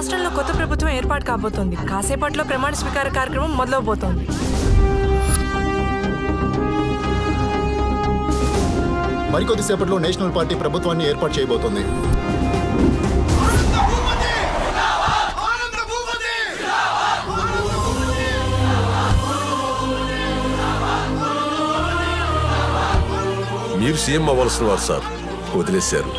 రాష్ట్రంలో కొత్త ప్రభుత్వం ఏర్పాటు కాబోతోంది. కాసేపట్లో ప్రమాణ స్వీకార కార్యక్రమం మొదలవబోతోంది. మరికొద్దిసేపట్లో నేషనల్ పార్టీ ప్రభుత్వాన్ని ఏర్పాటు చేయబోతోంది. మీరు సీఎం అవ్వాల్సిన వారు సార్, వదిలేశారు.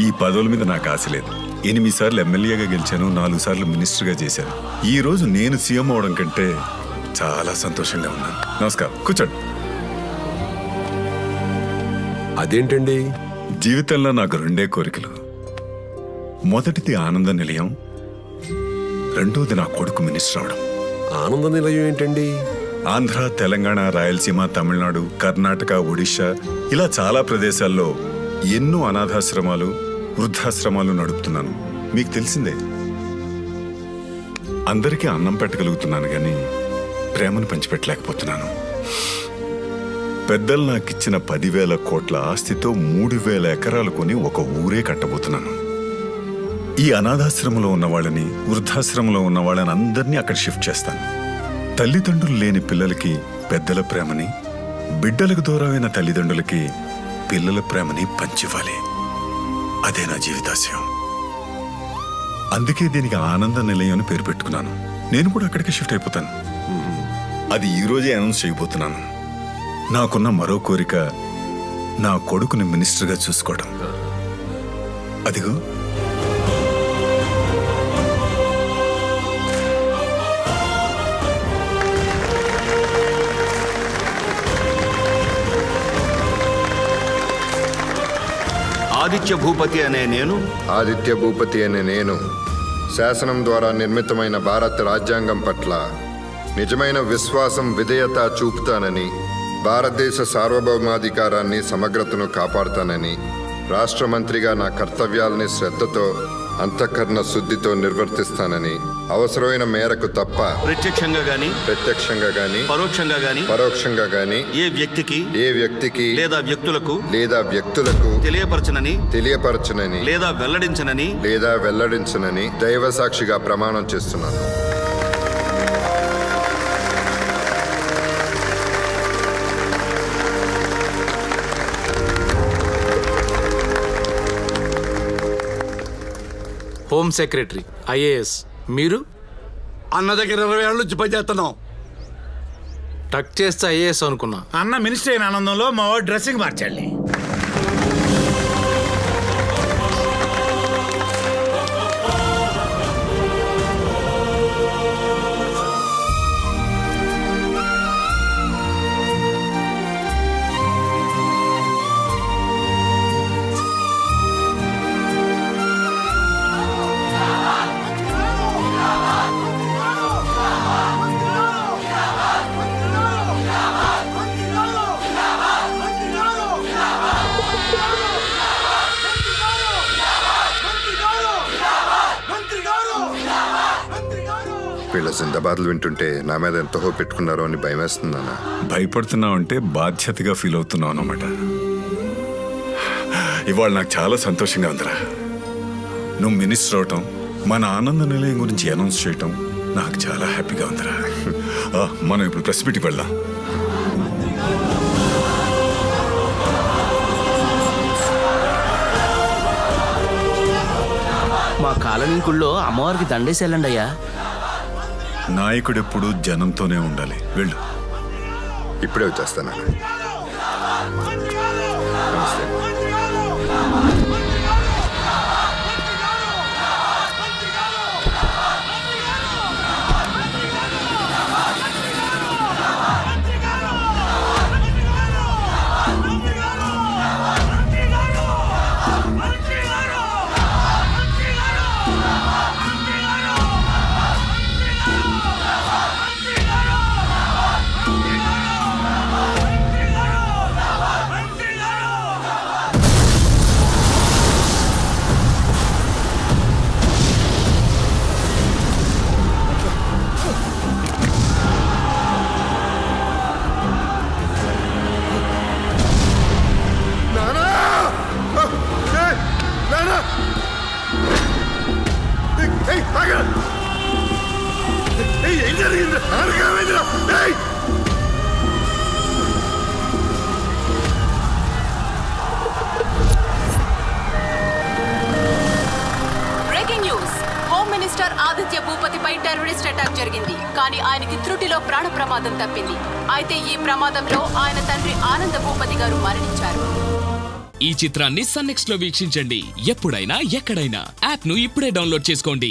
ఈ పదవుల మీద నాకు ఆశ లేదు. 8 సార్లు ఎమ్మెల్యేగా గెలిచాను, 4 సార్లు మినిస్టర్గా చేశాను. ఈ రోజు నేను సీఎం అవడం కంటే చాలా సంతోషంగా ఉన్నాను. నమస్కారం, కూర్చోండి. అదేంటండి? జీవితంలో నాకు 2 కోరికలు. మొదటిది ఆనంద నిలయం, రెండోది నా కొడుకు మినిస్టర్ అవడం. ఆనంద నిలయం ఏంటండి? ఆంధ్ర, తెలంగాణ, రాయలసీమ, తమిళనాడు, కర్ణాటక, ఒడిశా ఇలా చాలా ప్రదేశాల్లో ఎన్నో అనాథాశ్రమాలు, వృద్ధాశ్రమాలు నడుపుతున్నాను. మీకు తెలిసిందే. అందరికీ అన్నం పెట్టగలుగుతున్నాను కానీ ప్రేమను పంచిపెట్టలేకపోతున్నాను. పెద్దలు నాకిచ్చిన 10,000 కోట్ల ఆస్తితో 3,000 ఎకరాలు కొని ఒక ఊరే కట్టబోతున్నాను. ఈ అనాథాశ్రమంలో ఉన్న వాళ్ళని, వృద్ధాశ్రమంలో ఉన్న వాళ్ళని అందరినీ అక్కడ షిఫ్ట్ చేస్తాను. తల్లిదండ్రులు లేని పిల్లలకి పెద్దల ప్రేమని, బిడ్డలకు దూరమైన తల్లిదండ్రులకి పిల్లల ప్రేమని పంచివ్వాలి. అదే నా జీవితాశయం. అందుకే దీనికి ఆనంద నిలయం అని పేరు పెట్టుకున్నాను. నేను కూడా అక్కడికి షిఫ్ట్ అయిపోతాను. అది ఈ రోజే అనౌన్స్ చేయబోతున్నాను. నాకున్న మరో కోరిక నా కొడుకుని మినిస్టర్గా చూసుకోవడం. అదిగో ఆదిత్య భూపతి అనే నేను శాసనం ద్వారా నిర్మితమైన భారత రాజ్యాంగం పట్ల నిజమైన విశ్వాసం, విధేయత చూపుతానని, భారతదేశ సార్వభౌమాధికారాన్ని, సమగ్రతను కాపాడుతానని, రాష్ట్ర మంత్రిగా నా కర్తవ్యాలని శ్రద్ధతో, అంతఃకరణ శుద్ధితో నిర్వర్తిస్తానని, అవసరమైన మేరకు తప్ప ప్రత్యక్షంగా గాని పరోక్షంగా గాని ఏ వ్యక్తికి లేదా వ్యక్తులకు తెలియపరచనని లేదా వెల్లడించనని దైవ సాక్షిగా ప్రమాణం చేస్తున్నాను. Home secretary, IAS. మీరు? అన్న దగ్గర 20 ఏళ్ళ నుంచి పనిచేస్తున్నాం. టక్ చేస్తే ఐఏఎస్ అనుకున్నా. అన్న మినిస్టర్ అయిన ఆనందంలో మా వాడు డ్రెస్సింగ్ మార్చాలి. వీళ్ళ జిందాబాద్లు వింటుంటే నా మీద ఎంత హోప్ పెట్టుకున్నారో అని భయం వేస్తుందన్న. భయపడుతున్నావు అంటే బాధ్యతగా ఫీల్ అవుతున్నావు అన్నమాట. ఇవాళ నాకు చాలా సంతోషంగా ఉందిరా. నువ్వు మినిస్టర్ అవటం, మన ఆనంద నిలయం గురించి అనౌన్స్ చేయటం నాకు చాలా హ్యాపీగా ఉందిరా. మనం ఇప్పుడు ప్రెస్ మీట్కి వెళ్దాం. మా కాలనీ గుళ్ళో అమ్మవారికి దండేసి వెళ్ళండి అయ్యా. నాయకుడు ఎప్పుడు జనంతోనే ఉండాలి. వెళ్ళు. ఇప్పుడే వచ్చేస్తాను. ఏం జరిగింది? ఏమైందిరా? ఏయ్! Breaking news. Home minister Aditya భూపతిపై టెర్రరిస్ట్ అటాక్ జరిగింది, కానీ ఆయనకి త్రుటిలో ప్రాణ ప్రమాదం తప్పింది. అయితే ఈ ప్రమాదంలో ఆయన తండ్రి ఆనంద భూపతి గారు మరణించారు. ఈ చిత్రాన్ని సన్నెక్స్ లో వీక్షించండి. ఎప్పుడైనా ఎక్కడైనా యాప్ ను ఇప్పుడే డౌన్లోడ్ చేసుకోండి.